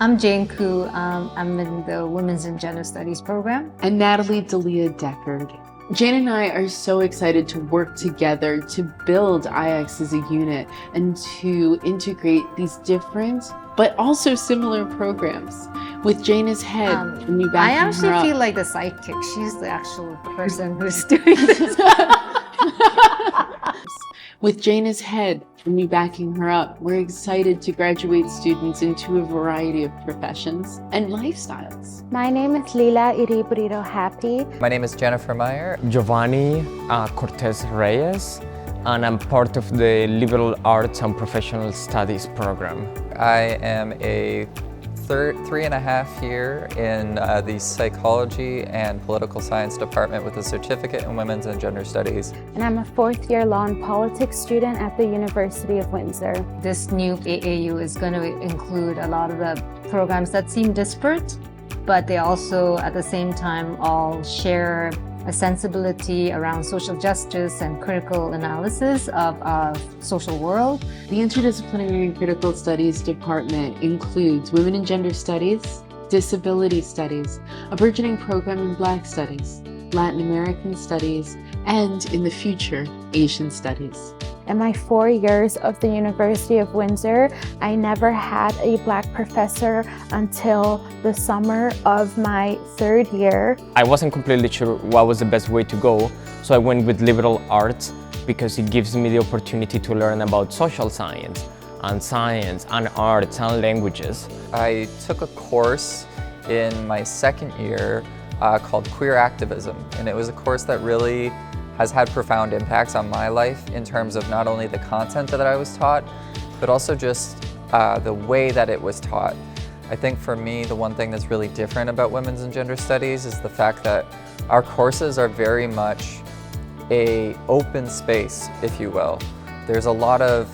I'm Jane Koo. I'm in the Women's and Gender Studies program. And Natalie Delia Deckard. Jane and I are so excited to work together to build IX as a unit and to integrate these different but also similar programs. With Jane as head, and me backing I actually her up. feel like the sidekick. She's the actual person who's doing this. With Jane as head and me backing her up, we're excited to graduate students into a variety of professions and lifestyles. My name is Lila Iriburito Happy. My name is Jennifer Meyer. Giovanni Cortez Reyes, and I'm part of the Liberal Arts and Professional Studies program. I am a 3.5 year in the Psychology and Political Science department with a certificate in Women's and Gender Studies. And I'm a 4th year law and politics student at the University of Windsor. This new AAU is going to include a lot of the programs that seem disparate, but they also at the same time all share a sensibility around social justice and critical analysis of our social world. The Interdisciplinary and Critical Studies department includes Women and Gender Studies, Disability Studies, a burgeoning program in Black Studies, Latin American Studies, and in the future, Asian Studies. In my 4 years of the University of Windsor, I never had a Black professor until the summer of my 3rd year. I wasn't completely sure what was the best way to go, so I went with liberal arts because it gives me the opportunity to learn about social science and arts and languages. I took a course in my 2nd year called Queer Activism, and it was a course that really has had profound impacts on my life in terms of not only the content that I was taught, but also just the way that it was taught. I think for me, the one thing that's really different about Women's and Gender Studies is the fact that our courses are very much an open space, if you will. There's a lot of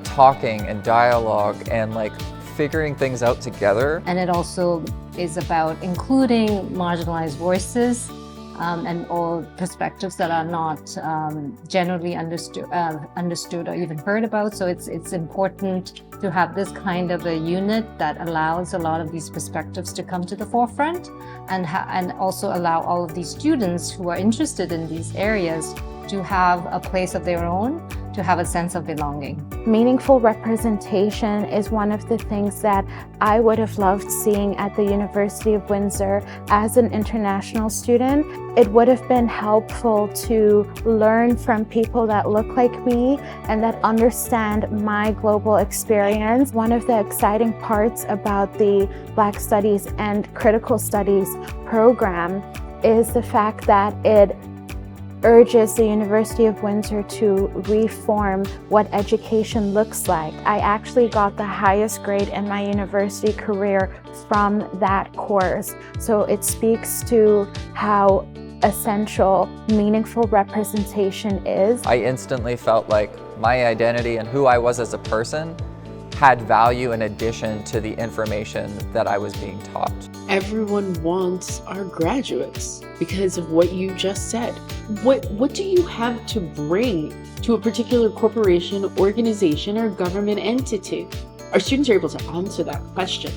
talking and dialogue and figuring things out together. And it also is about including marginalized voices and all perspectives that are not generally understood or even heard about. So it's important to have this kind of a unit that allows a lot of these perspectives to come to the forefront and also allow all of these students who are interested in these areas to have a place of their own, to have a sense of belonging. Meaningful representation is one of the things that I would have loved seeing at the University of Windsor as an international student. It would have been helpful to learn from people that look like me and that understand my global experience. One of the exciting parts about the Black Studies and Critical Studies program is the fact that it urges the University of Windsor to reform what education looks like. I actually got the highest grade in my university career from that course. So it speaks to how essential meaningful representation is. I instantly felt like my identity and who I was as a person had value in addition to the information that I was being taught. Everyone wants our graduates because of what you just said. What do you have to bring to a particular corporation, organization, or government entity? Our students are able to answer that question.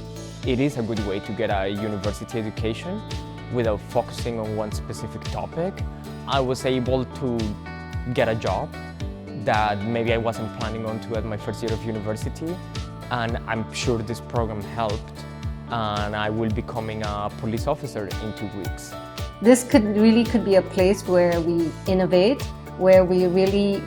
It is a good way to get a university education without focusing on one specific topic. I was able to get a job that maybe I wasn't planning on to at my 1st year of university, and I'm sure this program helped, and I will be becoming a police officer in 2 weeks. This could be a place where we innovate, where we really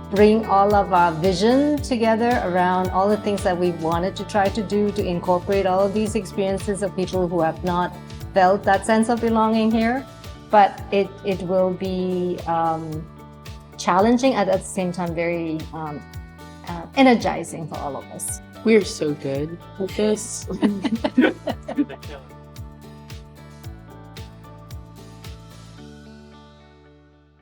bring all of our vision together around all the things that we wanted to try to do to incorporate all of these experiences of people who have not felt that sense of belonging here. But it will be challenging and at the same time very energizing for all of us. We're so good at this.